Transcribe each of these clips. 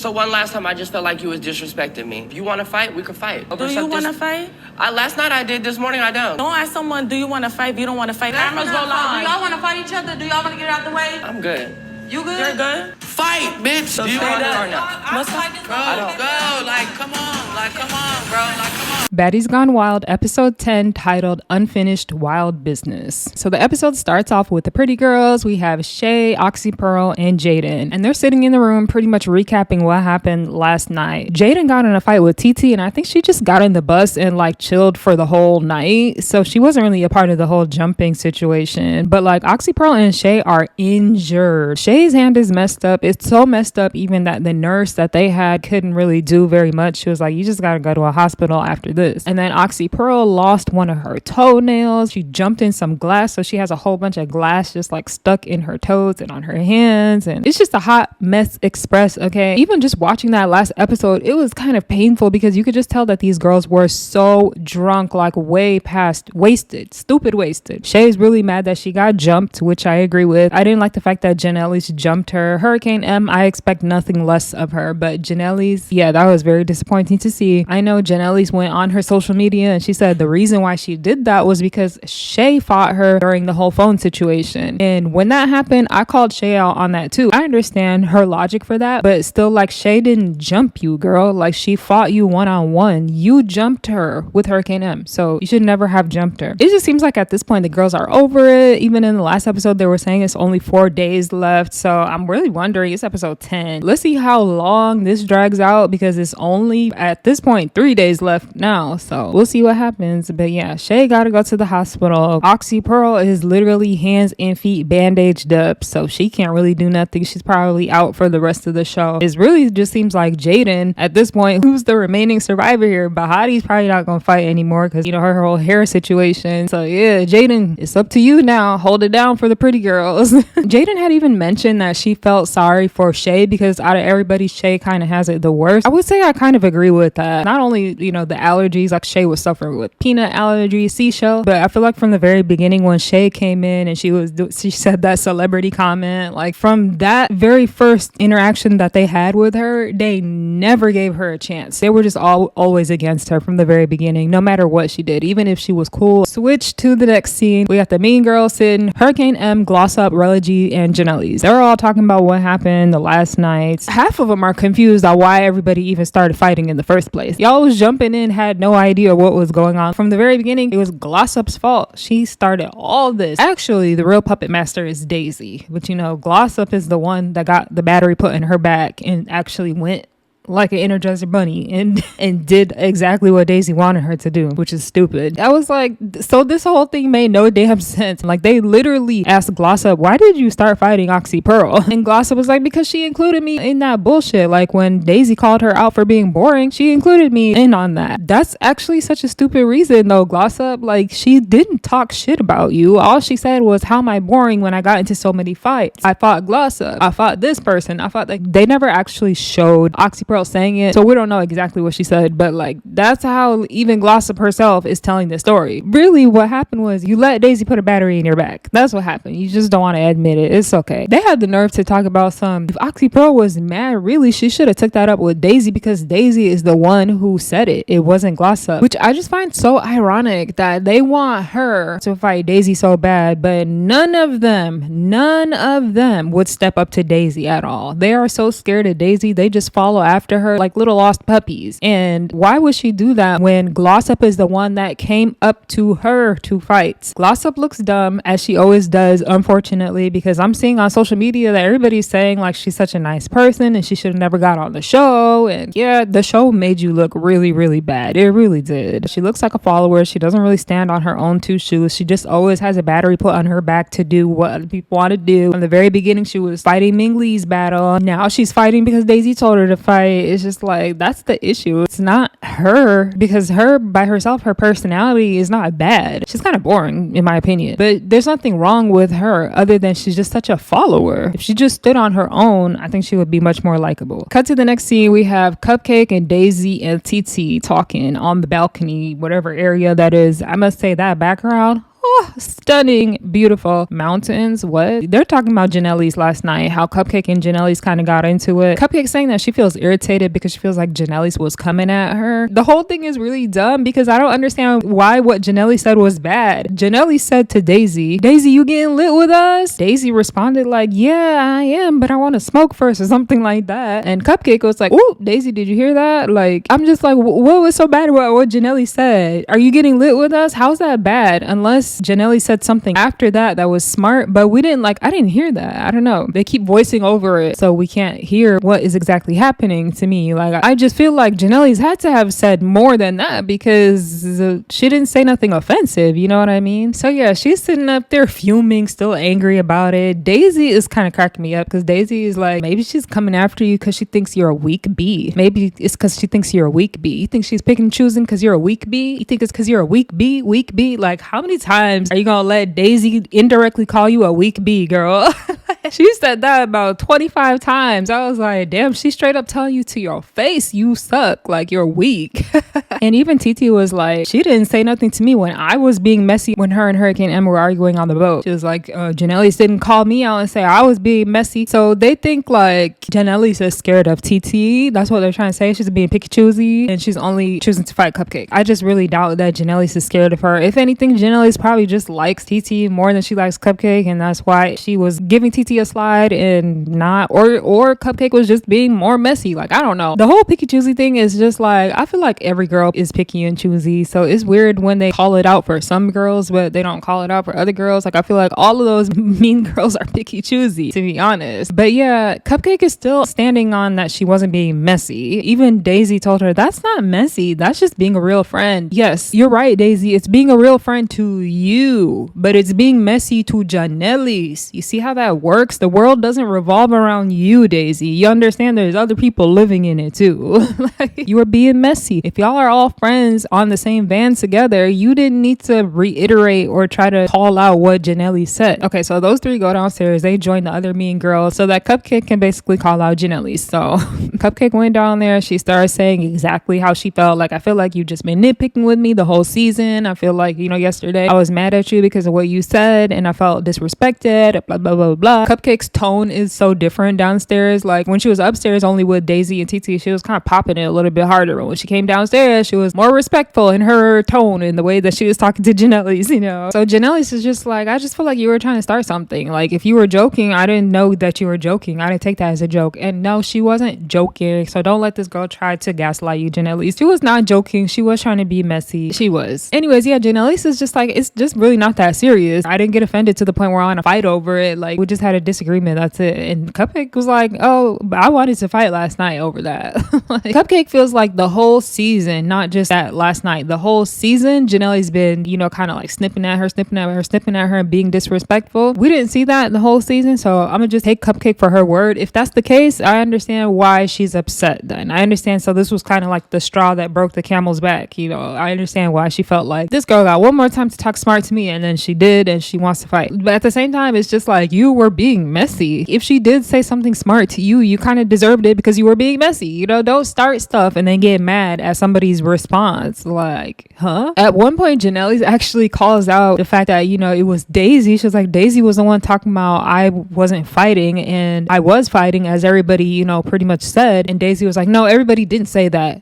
So one last time, I just felt like you was disrespecting me. If you want to fight, we can fight. Do you want to fight? Last night I did. This morning I don't. Don't ask someone, do you want to fight? If you don't want to fight, cameras go live. Do y'all want to fight each other? Do y'all want to get it out the way? I'm good. You good? You're good? Fight, bitch. So Do you say want that. or not? Let's fight this. I don't. Go. Like, come on, bro. Like, come on. Baddies Gone Wild, episode 10, titled Unfinished Wild Business. So the episode starts off with the pretty girls. We have Shay, Oxy Pearl, and Jaden. And they're sitting in the room pretty much recapping what happened last night. Jaden got in a fight with Titi, and I think she just got in the bus and like chilled for the whole night. So she wasn't really a part of the whole jumping situation. But like Oxy Pearl and Shay are injured. Shay's hand is messed up. It's so messed up even that the nurse that they had couldn't really do very much. She was like, you just gotta go to a hospital after this. And then Oxy Pearl lost one of her toenails. She jumped in some glass, so she has a whole bunch of glass just like stuck in her toes and on her hands, and it's just a hot mess express. Okay, even just watching that last episode, it was kind of painful because you could just tell that these girls were so drunk, like way past stupid wasted. Shay's really mad that she got jumped, which I agree with. I didn't like the fact that Janelle's jumped her. Hurricane M, I expect nothing less of her, but Janelle's, yeah, that was very disappointing to see. I know Janelle's went on her social media and she said the reason why she did that was because Shay fought her during the whole phone situation. And when that happened, I called Shay out on that too. I understand her logic for that, but still, like, Shay didn't jump you, girl. Like, she fought you one-on-one. You jumped her with Hurricane M, so you should never have jumped her. It just seems like at this point the girls are over it. Even in the last episode they were saying it's only 4 days left, so I'm really wondering, it's episode 10. Let's see how long this drags out because it's only at this point 3 days left now, so we'll see what happens. But yeah, Shay gotta go to the hospital. Oxy Pearl is literally hands and feet bandaged up, so she can't really do nothing. She's probably out for the rest of the show. It really just seems like Jaden at this point, who's the remaining survivor here. Baddie's probably not gonna fight anymore because, you know, her whole hair situation. So yeah, Jaden, it's up to you now. Hold it down for the pretty girls. Jaden had even mentioned that she felt sorry for Shay because out of everybody, Shay kind of has it the worst. I would say I kind of agree with that. Not only, you know, the allergies, like Shay was suffering with peanut allergies, seashell, but I feel like from the very beginning when Shay came in and she said that celebrity comment, like from that very first interaction that they had with her, they never gave her a chance. They were just always against her from the very beginning, no matter what she did, even if she was cool. Switch to the next scene. We got the mean girls sitting, Hurricane M, Gloss Up, Religy, and Janelle's. They're all talking about what happened the last night. Half of them are confused on why everybody even started fighting in the first place. Y'all was jumping in, had no idea what was going on. From the very beginning, it was Gloss Up's fault. She started all this. Actually, the real puppet master is Daisy, but you know, Gloss Up is the one that got the battery put in her back and actually went like an Energizer bunny and did exactly what Daisy wanted her to do, which is stupid. I was like, so this whole thing made no damn sense. Like, they literally asked Gloss Up, why did you start fighting Oxy Pearl? And Gloss Up was like, because she included me in that bullshit. Like, when Daisy called her out for being boring, she included me in on that. That's actually such a stupid reason though, Gloss Up. Like, she didn't talk shit about you. All she said was, how am I boring when I got into so many fights? I fought Gloss Up, I fought this person, I fought, like, they never actually showed Oxy Pearl saying it, so we don't know exactly what she said, but like, that's how even Gloss Up herself is telling the story. Really, what happened was you let Daisy put a battery in your back. That's what happened. You just don't want to admit it. It's okay. They had the nerve to talk about if Oxy Pearl was mad, really, she should have took that up with Daisy because Daisy is the one who said it. It wasn't Gloss Up, which I just find so ironic that they want her to fight Daisy so bad, but none of them would step up to Daisy at all. They are so scared of Daisy, they just follow after her like little lost puppies. And why would she do that when Gloss Up is the one that came up to her to fight? Gloss Up looks dumb, as she always does, unfortunately, because I'm seeing on social media that everybody's saying like she's such a nice person and she should have never got on the show. And yeah, the show made you look really, really bad. It really did. She looks like a follower. She doesn't really stand on her own two shoes. She just always has a battery put on her back to do what other people want to do. From the very beginning, she was fighting Ming Lee's battle. Now she's fighting because Daisy told her to fight. It's just like, that's the issue. It's not her, because her by herself, her personality is not bad. She's kind of boring in my opinion, but there's nothing wrong with her other than she's just such a follower. If she just stood on her own, I think she would be much more likable. Cut to the next scene. We have Cupcake and Daisy and Titi talking on the balcony, whatever area that is. I must say that background, stunning, beautiful mountains. What? They're talking about Janelle's last night, how Cupcake and Janelle's kind of got into it. Cupcake saying that she feels irritated because she feels like Janelle's was coming at her. The whole thing is really dumb because I don't understand why what Janelle said was bad. Janelle said to Daisy, you getting lit with us? Daisy responded like, yeah, I am, but I want to smoke first or something like that. And Cupcake was like, ooh, Daisy, did you hear that? Like, I'm just like, what was so bad about what Janelle said? Are you getting lit with us? How's that bad? Unless Janelle said something after that was smart, but I didn't hear that. I don't know. They keep voicing over it, so we can't hear what is exactly happening to me. Like, I just feel like Janelle's had to have said more than that because she didn't say nothing offensive, you know what I mean? So yeah, she's sitting up there fuming, still angry about it. Daisy is kind of cracking me up because Daisy is like, maybe she's coming after you because she thinks you're a weak bee. Maybe it's because she thinks you're a weak bee. You think she's picking and choosing because you're a weak bee? You think it's because you're a weak bee? Like, how many times are you gonna let Daisy indirectly call you a weak bee, girl? She said that about 25 times. I was like, damn, she straight up telling you to your face, you suck, like you're weak. And even Titi was like, she didn't say nothing to me when I was being messy when her and Hurricane Emma were arguing on the boat. She was like, Janelle didn't call me out and say I was being messy. So they think like Janelle is scared of Titi. That's what they're trying to say. She's being picky choosy and she's only choosing to fight Cupcake. I just really doubt that Janelle is scared of her. If anything, Janelle probably just likes Titi more than she likes Cupcake, and that's why she was giving Titi a slide and not, or Cupcake was just being more messy. Like, I don't know. The whole picky choosy thing is just like, I feel like every girl is picky and choosy. So it's weird when they call it out for some girls, but they don't call it out for other girls. Like, I feel like all of those mean girls are picky choosy, to be honest. But yeah, Cupcake is still standing on that she wasn't being messy. Even Daisy told her, that's not messy. That's just being a real friend. Yes, you're right, Daisy. It's being a real friend to you, but it's being messy to Janelle's. You see how that works? The world doesn't revolve around you, Daisy. You understand there's other people living in it too. Like, you are being messy. If y'all are all friends on the same van together, you didn't need to reiterate or try to call out what Janelle said. Okay, so those three go downstairs. They join the other mean girls so that Cupcake can basically call out Janelle. So Cupcake went down there. She started saying exactly how she felt. Like, I feel like you just been nitpicking with me the whole season. I feel like, yesterday I was mad at you because of what you said and I felt disrespected, blah, blah, blah, blah. Cupcake's tone is so different downstairs. Like, when she was upstairs only with Daisy and Titi, she was kind of popping it a little bit harder. When she came downstairs, she was more respectful in her tone and the way that she was talking to Janelle's, So Janelle's is just like, I just feel like you were trying to start something. Like, if you were joking, I didn't know that you were joking. I didn't take that as a joke. And no, she wasn't joking. So don't let this girl try to gaslight you, Janelle's. She was not joking. She was trying to be messy. She was. Anyways, yeah, Janelle's is just like, it's just really not that serious. I didn't get offended to the point where I want to fight over it. Like, we just had a disagreement. That's it. And Cupcake was like, oh, I wanted to fight last night over that. Like, Cupcake feels like the whole season, not just that last night, the whole season, Janelle's been, kind of like snipping at her and being disrespectful. We didn't see that the whole season. So I'm gonna just take Cupcake for her word. If that's the case, I understand why she's upset then. I understand. So this was kind of like the straw that broke the camel's back. I understand why she felt like this girl got one more time to talk smart to me, and then she did, and she wants to fight. But at the same time, it's just like, you were being messy. If she did say something smart to you, you kind of deserved it because you were being messy. Don't start stuff and then get mad at somebody's response. Like, huh? At one point, Janelle actually calls out the fact that, it was Daisy. She was like, Daisy was the one talking about I wasn't fighting, and I was fighting, as everybody, pretty much said. And Daisy was like, no, everybody didn't say that.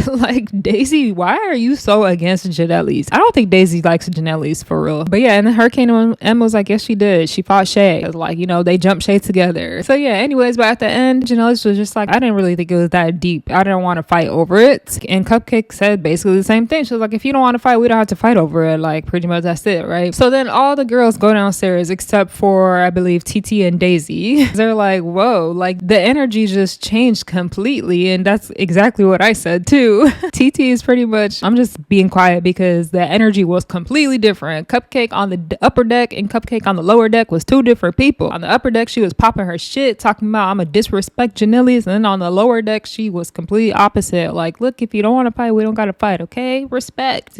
Like, Daisy, why are you so against Janelle's? I don't think Daisy likes Janelle's for real. But yeah, and then Hurricane Emma was like, yes, she did. She fought Shay. It was like, they jumped Shay together. So yeah, anyways, but at the end, Janelle's was just like, I didn't really think it was that deep. I didn't want to fight over it. And Cupcake said basically the same thing. She was like, if you don't want to fight, we don't have to fight over it. Like, pretty much that's it, right? So then all the girls go downstairs except for, I believe, Titi and Daisy. They're like, whoa, like the energy just changed completely. And that's exactly what I said too. Titi is pretty much, I'm just being quiet because the energy was completely different. Cupcake on the upper deck and Cupcake on the lower deck was two different people. On the upper deck, she was popping her shit, talking about I'm a disrespect Janelle's, and then on the lower deck, she was completely opposite. Like, look, if you don't want to fight, we don't gotta fight, okay? Respect,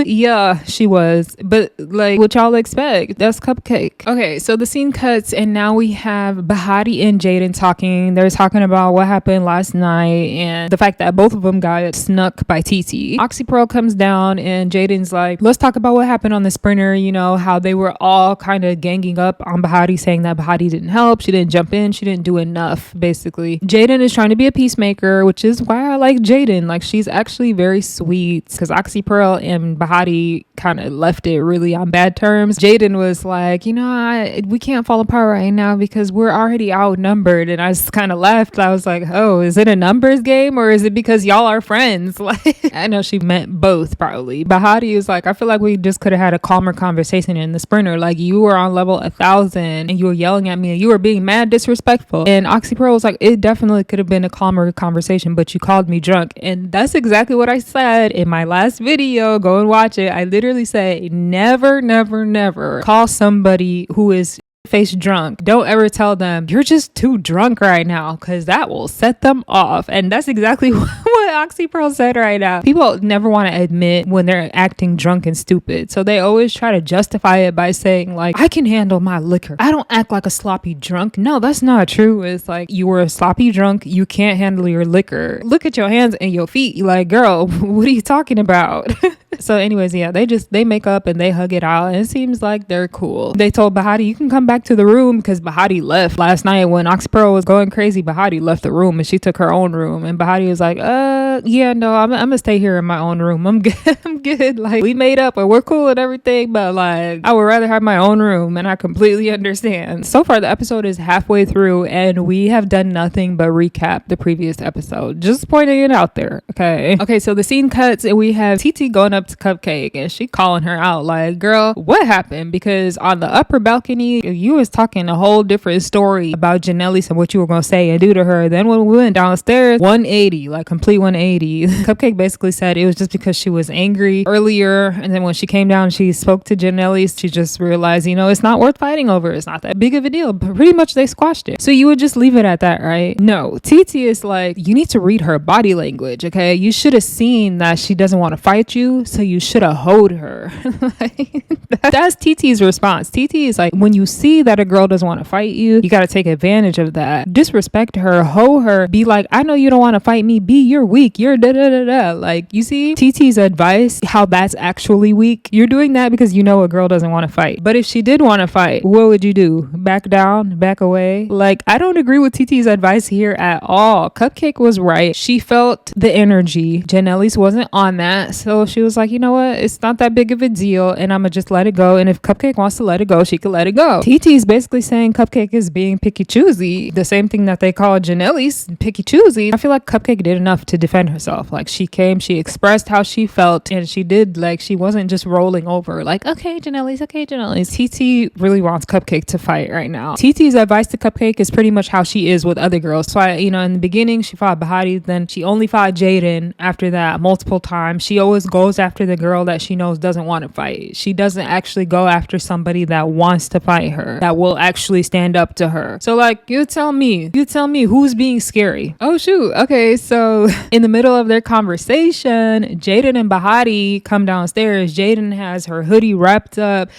Yeah, she was. But like, what y'all expect? That's Cupcake. Okay, so the scene cuts and now we have Baddie and Jaden talking. They're talking about what happened last night and the fact that both of them got snuck by Titi. Oxy Pearl comes down and Jaden's like, let's talk about what happened on the sprinter. You know, how they were all kind of ganging up on Baddie, saying that Baddie didn't help. She didn't jump in. She didn't do enough, basically. Jaden is trying to be a peacemaker, which is why I like Jaden. Like, she's actually very sweet, because Oxy Pearl and Baddie kind of left it really on bad terms. Jaden was like, you know, we can't fall apart right now because we're already outnumbered. And I just kind of laughed. I was like, oh, is it a numbers game or is it because y'all are friends? Like, I know she meant both probably. Baddie is like, I feel like we just could have had a calmer conversation in the sprinter. Like, you were on level 1,000 and you were yelling at me and you were being mad disrespectful. And Oxy Pearl was like, it definitely could have been a calmer conversation, but you called me drunk. And that's exactly what I said in my last video. Go and watch it. I literally say, never, never, never call somebody who is face drunk. Don't ever tell them you're just too drunk right now, because that will set them off. And that's exactly what Oxy Pearl said right now. People never want to admit when they're acting drunk and stupid, so they always try to justify it by saying like, I can handle my liquor, I don't act like a sloppy drunk. No, that's not true. It's like, you were a sloppy drunk, you can't handle your liquor. Look at your hands and your feet. You're like, girl, what are you talking about? So anyways, yeah, they make up and they hug it out, and it seems like they're cool. They told Baddie, you can come back to the room, because Baddie left last night when Oxy Pearl was going crazy. Baddie left the room and she took her own room, and Baddie was like, yeah, no, I'm gonna stay here in my own room. I'm good. I'm good. Like, we made up and we're cool and everything, but like, I would rather have my own room, and I completely understand. So far the episode is halfway through and we have done nothing but recap the previous episode, just pointing it out there. Okay, so the scene cuts and we have Titi going up to Cupcake and she calling her out like, girl, what happened? Because on the upper balcony you was talking a whole different story about Janelle's and what you were gonna say and do to her. Then when we went downstairs, 180, like complete 180. Cupcake basically said it was just because she was angry earlier, and then when she came down she spoke to Janelle's, she just realized, you know, it's not worth fighting over. It's not that big of a deal. But pretty much they squashed it. So you would just leave it at that, right? No, Titi is like, you need to read her body language. Okay, you should have seen that she doesn't want to fight you, so you should have hoed her. Like, that's Titi's response. Titi is like, when you see that a girl doesn't want to fight you, you got to take advantage of that. Disrespect her, hoe her, be like, I know you don't want to fight me, you're weak, you're da da da da. Like, you see Titi's advice, how that's actually weak. You're doing that because you know a girl doesn't want to fight. But if she did want to fight, what would you do? Back down, back away? Like, I don't agree with Titi's advice here at all. Cupcake was right. She felt the energy. Janelle's wasn't on that, so she was like, you know what, it's not that big of a deal and I'm gonna just let it go, and if Cupcake wants to let it go, she could let it go. Titi's basically saying Cupcake is being picky choosy, the same thing that they call Janelle's picky choosy. I feel like Cupcake did enough to defend herself. Like, she came, she expressed how she felt, and she did, like, she wasn't just rolling over like, okay Janelle's, okay Janelle's. Titi really wants Cupcake to fight right now. Titi's advice to Cupcake is pretty much how she is with other girls. So in the beginning she fought Baddie, then she only fought Jaden after that multiple times. She always goes after the girl that she knows doesn't want to fight. She doesn't actually go after somebody that wants to fight her, that will actually stand up to her. So like, you tell me who's being scary. Oh shoot. Okay, so in the middle of their conversation, Jaden and Baddie come downstairs. Jaden has her hoodie wrapped up.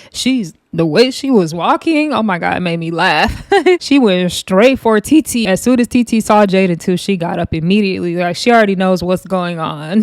The way she was walking, oh my god, it made me laugh. She went straight for Titi. As soon as Titi saw Jaden too, she got up immediately. Like, she already knows what's going on.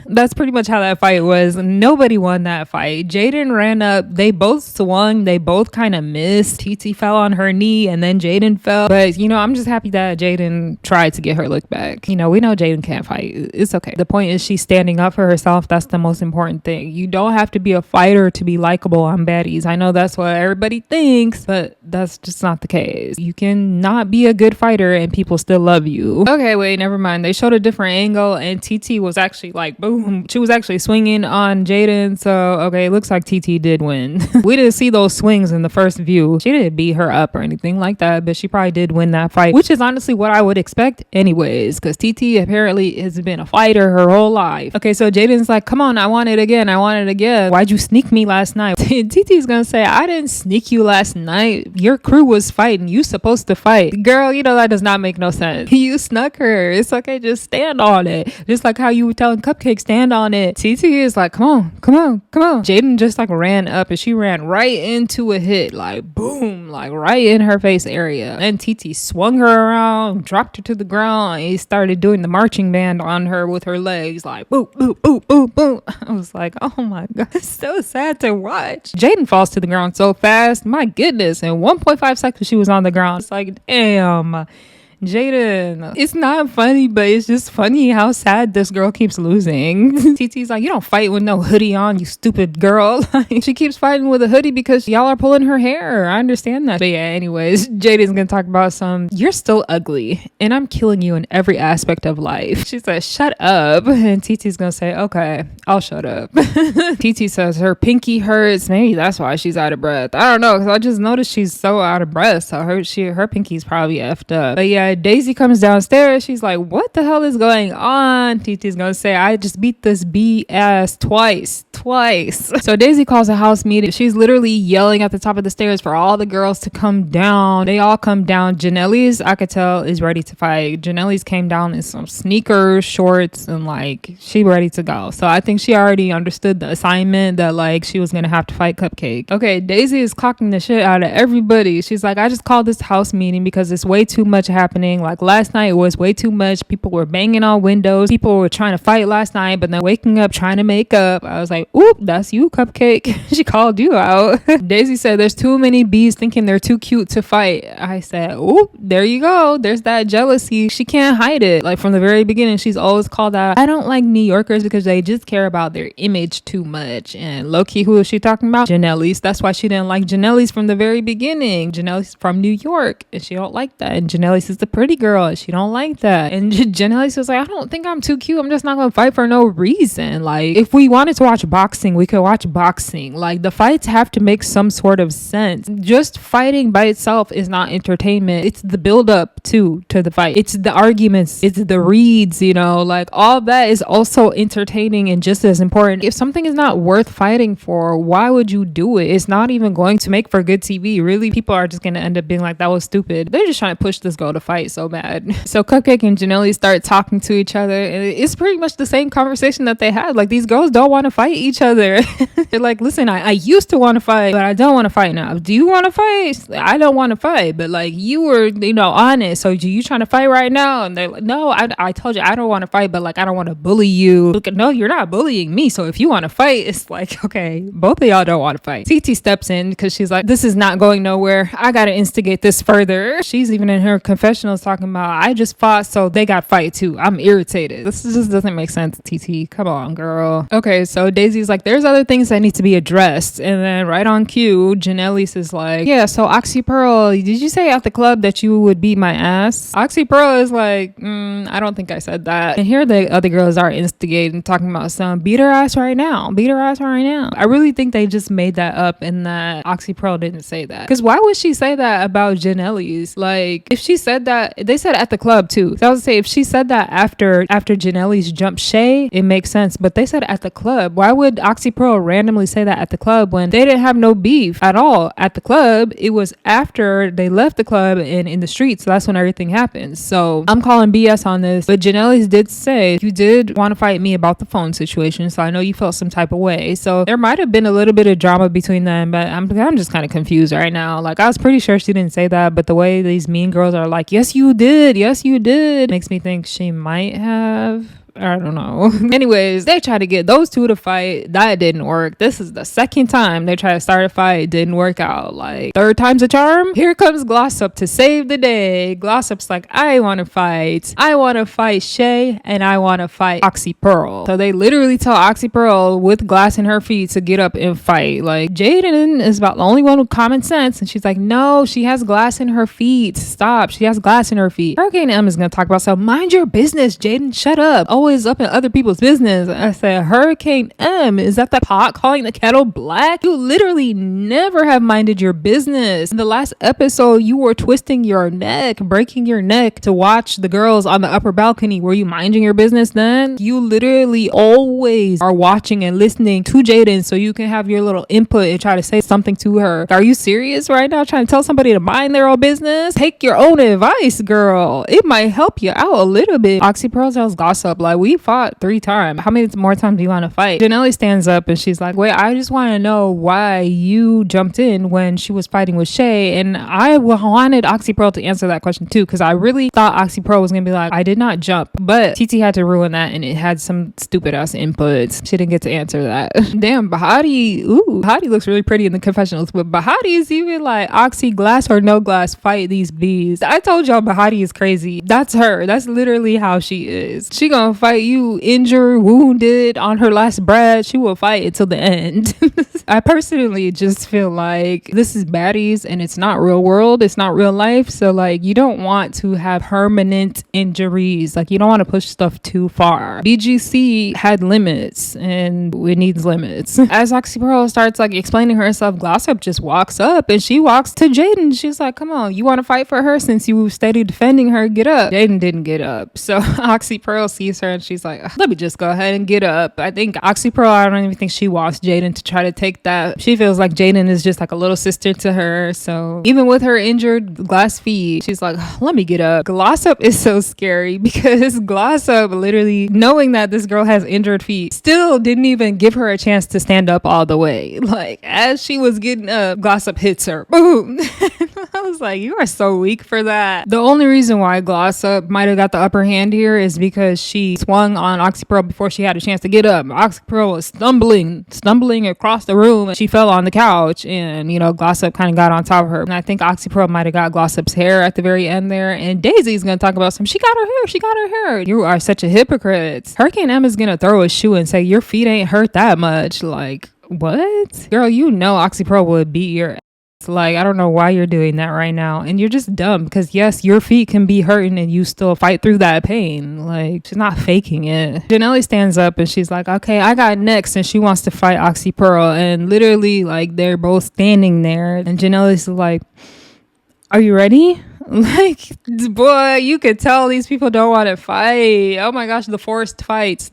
That's pretty much how that fight was. Nobody won that fight. Jaden ran up, they both swung, they both kind of missed. Titi fell on her knee and then Jaden fell. But I'm just happy that Jaden tried to get her look back. We know Jaden can't fight. It's okay. The point is she's standing up for herself. That's the most important thing. You don't have to be a fighter to be likable on Baddies. I know that's what everybody thinks, but that's just not the case. You can not be a good fighter and people still love you. Okay, wait, never mind. They showed a different angle and Titi was actually like, boom, she was actually swinging on Jaden. So okay, it looks like Titi did win. We didn't see those swings in the first view. She didn't beat her up or anything like that, but she probably did win that fight, which is honestly what I would expect anyways, because Titi apparently has been a fighter her whole life. Okay, so Jaden's like, come on, I want it again. Why'd you sneak me last night? Titi's gonna say, I didn't sneak you last night. Your crew was fighting. You supposed to fight. Girl, you know that does not make no sense. You snuck her. It's okay, just stand on it. Just like how you were telling Cupcake, stand on it. Titi is like, come on. Jaden just like ran up and she ran right into a hit, like boom, like right in her face area. And Titi swung her around, dropped her to the ground, and he started doing the marching band on her with her legs, like boop, boop, boop, boop, boop. I was like, oh my God, it's so sad to watch. Jaden falls to the ground so fast. My goodness. In 1.5 seconds, she was on the ground. It's like, damn. Jaden, it's not funny, but it's just funny how sad this girl keeps losing. TT's like, you don't fight with no hoodie on, you stupid girl. She keeps fighting with a hoodie because y'all are pulling her hair. I understand that. But yeah, anyways, Jaden's gonna talk about you're still ugly and I'm killing you in every aspect of life. She says, shut up. And TT's gonna say, okay, I'll shut up. TT says her pinky hurts. Maybe that's why she's out of breath. I don't know, because I just noticed she's so out of breath. So her pinky's probably effed up. But yeah, Daisy comes downstairs. She's like, what the hell is going on? TT's gonna say, I just beat this B ass twice. So Daisy calls a house meeting. She's literally yelling at the top of the stairs for all the girls to come down. They all come down. Janelle's, I could tell, is ready to fight. Janelle's came down in some sneakers, shorts, and like she ready to go. So I think she already understood the assignment that like she was gonna have to fight Cupcake. Okay, Daisy is clocking the shit out of everybody. She's like, I just called this house meeting because it's way too much happening. Like last night it was way too much. People were banging on windows. People were trying to fight last night, but then waking up trying to make up. I was like, oop, that's you, Cupcake. She called you out. Daisy said there's too many bees thinking they're too cute to fight. I said, oop, there you go. There's that jealousy. She can't hide it. Like from the very beginning, she's always called out, I don't like New Yorkers because they just care about their image too much. And low-key, who is she talking about? Janelle's. That's why she didn't like Janelle's from the very beginning. Janelle's from New York and she don't like that. And Janelle's is the pretty girl and she don't like that. And Janelle's was like, I don't think I'm too cute. I'm just not gonna fight for no reason. Like if we wanted to watch boxing, we could watch boxing. Like the fights have to make some sort of sense. Just fighting by itself is not entertainment. It's the build up to the fight. It's the arguments. It's the reads, you know, like all that is also entertaining and just as important. If something is not worth fighting for, why would you do it? It's not even going to make for good TV. Really, people are just gonna end up being like, that was stupid. They're just trying to push this girl to fight so bad. So Cupcake and Janelle start talking to each other and it's pretty much the same conversation that they had. Like these girls don't want to fight each other. They're like, listen, I used to want to fight, but I don't want to fight now. Do you want to fight? I don't want to fight, but like you were, you know, on it. So you trying to fight right now? And they're like, no, I told you I don't want to fight, but like I don't want to bully you. Look, no, you're not bullying me. So if you want to fight, it's like, okay, both of y'all don't want to fight. TT steps in because she's like, this is not going nowhere. I gotta instigate this further. She's even in her confessionals talking about, I just fought so they got fight too. I'm irritated. This just doesn't make sense, TT. Come on, girl. Okay, so Daisy's like, there's other things that need to be addressed. And then right on cue, Janelle's is like, yeah, so Oxy Pearl, did you say at the club that you would beat my ass? Oxy Pearl is like, I don't think I said that. And here the other girls are instigating, talking about some beat her ass right now. Beat her ass right now. I really think they just made that up and that Oxy Pearl didn't say that. Because why would she say that about Janelle's? Like, if she said that, they said at the club too. So I would say if she said that after Janelle's jumped Shay, it makes sense. But they said at the club. Why would Oxy Pearl randomly say that at the club when they didn't have no beef at all at the club? It was after they left the club and in the streets. So that's when everything happened. So I'm calling BS on this. But Janelle's did say you did want to fight me about the phone situation. So I know you felt some type of way. So there might have been a little bit of drama between them. But I'm just kind of confused right now. Like I was pretty sure she didn't say that. But the way these mean girls are like, yes, you did. Yes, you did. Makes me think she might have. I don't know. Anyways, they tried to get those two to fight. That didn't work. This is the second time they tried to start a fight. It didn't work out. Like third time's a charm. Here comes Glossop to save the day. Glossop's like, I want to fight. I want to fight Shay and I want to fight Oxy Pearl. So they literally tell Oxy Pearl with glass in her feet to get up and fight. Like Jaden is about the only one with common sense. And she's like, no, she has glass in her feet. Stop. She has glass in her feet. Hurricane M is going to talk about, so mind your business, Jaden. Shut up. Oh, always up in other people's business. I said, Hurricane M, is that the pot calling the kettle black? You literally never have minded your business. In the last episode, you were twisting your neck, breaking your neck to watch the girls on the upper balcony. Were you minding your business then? You literally always are watching and listening to Jaden so you can have your little input and try to say something to her. Are you serious right now, trying to tell somebody to mind their own business? Take your own advice, girl. It might help you out a little bit. Oxy Pearl tells Gossip, like, we fought 3 times. How many more times do you want to fight? Janelle stands up and she's like, wait, I just want to know why you jumped in when she was fighting with Shay. And I wanted Oxy Pearl to answer that question too, because I really thought Oxy Pearl was gonna be like, I did not jump, but Titi had to ruin that and it had some stupid ass inputs. She didn't get to answer that. Damn, Baddie. Ooh, Baddie looks really pretty in the confessionals, but Baddie is even like, Oxy, glass or no glass, fight these bees. I told y'all Baddie is crazy. That's her. That's literally how she is. She gonna fight you injured, wounded, on her last breath. She will fight until the end. I personally just feel like this is Baddies and it's not real world. It's not real life. So like, you don't want to have permanent injuries. Like, you don't want to push stuff too far. BGC had limits and it needs limits. As Oxy Pearl starts like explaining herself, Glossop just walks up and she walks to Jaden. She's like, come on, you want to fight for her since you steady defending her? Get up. Jaden didn't get up. So Oxy Pearl sees her and she's like, let me just go ahead and get up. I think Oxy Pearl, I don't even think she wants Jaden to try to take that. She feels like Jaden is just like a little sister to her. So even with her injured glass feet, she's like, let me get up. Glossop is so scary because Glossop, literally knowing that this girl has injured feet, still didn't even give her a chance to stand up all the way. Like, as she was getting up, Glossop hits her. Boom. I was like, you are so weak for that. The only reason why Glossop might have got the upper hand here is because she swung on Oxy Pearl before she had a chance to get up. Oxy Pearl was stumbling across the room. She fell on the couch and, you know, Glossop kind of got on top of her. And I think Oxy Pearl might have got Glossop's hair at the very end there. And Daisy's going to talk about she got her hair. You are such a hypocrite. Hurricane Emma's going to throw a shoe and say, your feet ain't hurt that much. Like, what? Girl, you know Oxy Pearl would beat your ass. Like, I don't know why you're doing that right now. And you're just dumb because, yes, your feet can be hurting and you still fight through that pain. Like, she's not faking it. Janelle stands up and she's like, okay, I got next. And she wants to fight Oxy Pearl. And literally, like, they're both standing there. And Janelle's like, are you ready? Like, boy, you could tell these people don't want to fight. Oh my gosh, the forced fights.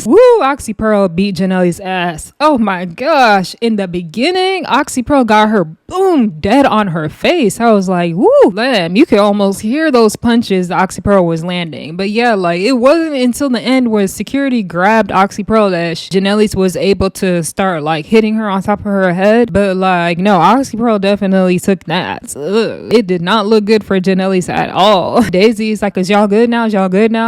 Woo, Oxy Pearl beat Janelle's ass. Oh my gosh. In the beginning, Oxy Pearl got her, boom, dead on her face. I was like, woo, lamb. You could almost hear those punches Oxy Pearl was landing. But yeah, like, it wasn't until the end where security grabbed Oxy Pearl that Janelle was able to start like hitting her on top of her head. But like, no, Oxy Pearl definitely took that. Ugh. It did not look good for Janelle's at all. Daisy's like, is y'all good now?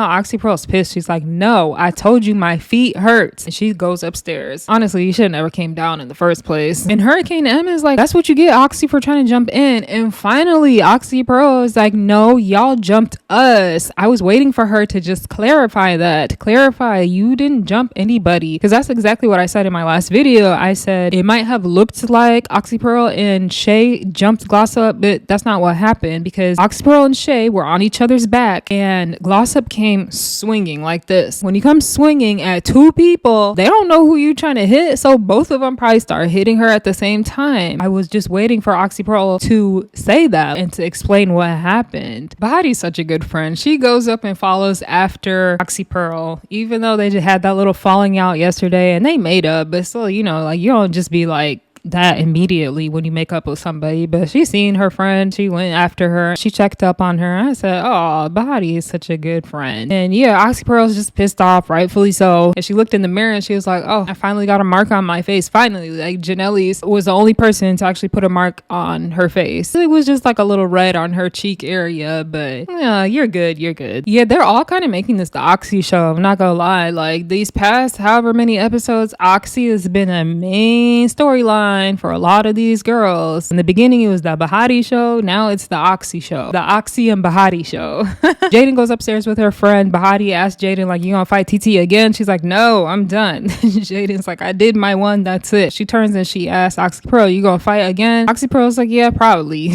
Oxy Pearl's pissed. She's like, no, I told you my feet hurt. And she goes upstairs. Honestly, you should have never came down in the first place. And Hurricane M is like, that's what you get, Oxy, for trying to jump in. And finally, Oxy Pearl is like, no, y'all jumped us. I was waiting for her to just clarify that. Clarify, you didn't jump anybody. Because that's exactly what I said in my last video. I said it might have looked like Oxy Pearl and Shay jumped Glossop, but that's not what happened because Oxy Pearl and Shay were on each other's back and Glossop came swinging like this. When you come swinging at 2 people, they don't know who you're trying to hit, so both of them probably start hitting her at the same time. I was just waiting for Oxy Pearl to say that and to explain what happened. Baddie's such a good friend. She goes up and follows after Oxy Pearl, even though they just had that little falling out yesterday and they made up, but still, you know, like, you don't just be like that immediately when you make up with somebody. But she seen her friend, she went after her, she checked up on her. I said, oh, Baddie is such a good friend. And yeah, Oxy Pearl's just pissed off, rightfully so. And she looked in the mirror and she was like, oh, I finally got a mark on my face. Finally, like, Janelle's was the only person to actually put a mark on her face. It was just like a little red on her cheek area, but yeah, you're good. Yeah, they're all kind of making this the Oxy show. I'm not gonna lie, like, these past however many episodes, Oxy has been a main storyline. storyline for a lot of these girls. In the beginning, it was the Baddie show. Now it's the Oxy show. The Oxy and Baddie show. Jaden goes upstairs with her friend. Baddie asks Jaden, like, you gonna fight TT again? She's like, no, I'm done. Jaden's like, I did my one. That's it. She turns and she asks Oxy Pearl, you gonna fight again? Oxy Pearl's like, yeah, probably.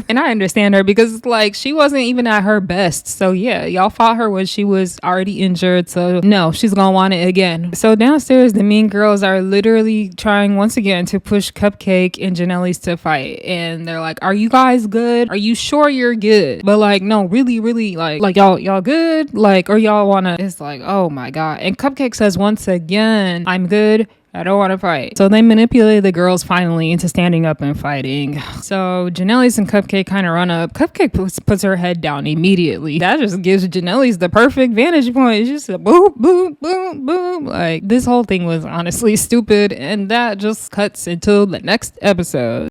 And I understand her because, like, she wasn't even at her best. So yeah, y'all fought her when she was already injured. So no, she's gonna want it again. So downstairs, the mean girls are literally trying once again to push Cupcake and Janelle's to fight. And they're like, are you guys good? Are you sure you're good? But like, no, really, like y'all good? Like, or y'all wanna, it's like, oh my God. And Cupcake says once again, I'm good. I don't want to fight. So they manipulate the girls finally into standing up and fighting. So Janelle's and Cupcake kind of run up. Cupcake puts her head down immediately. That just gives Janelle's the perfect vantage point. It's just a boom, boom, boom, boom. Like, this whole thing was honestly stupid. And that just cuts into the next episode.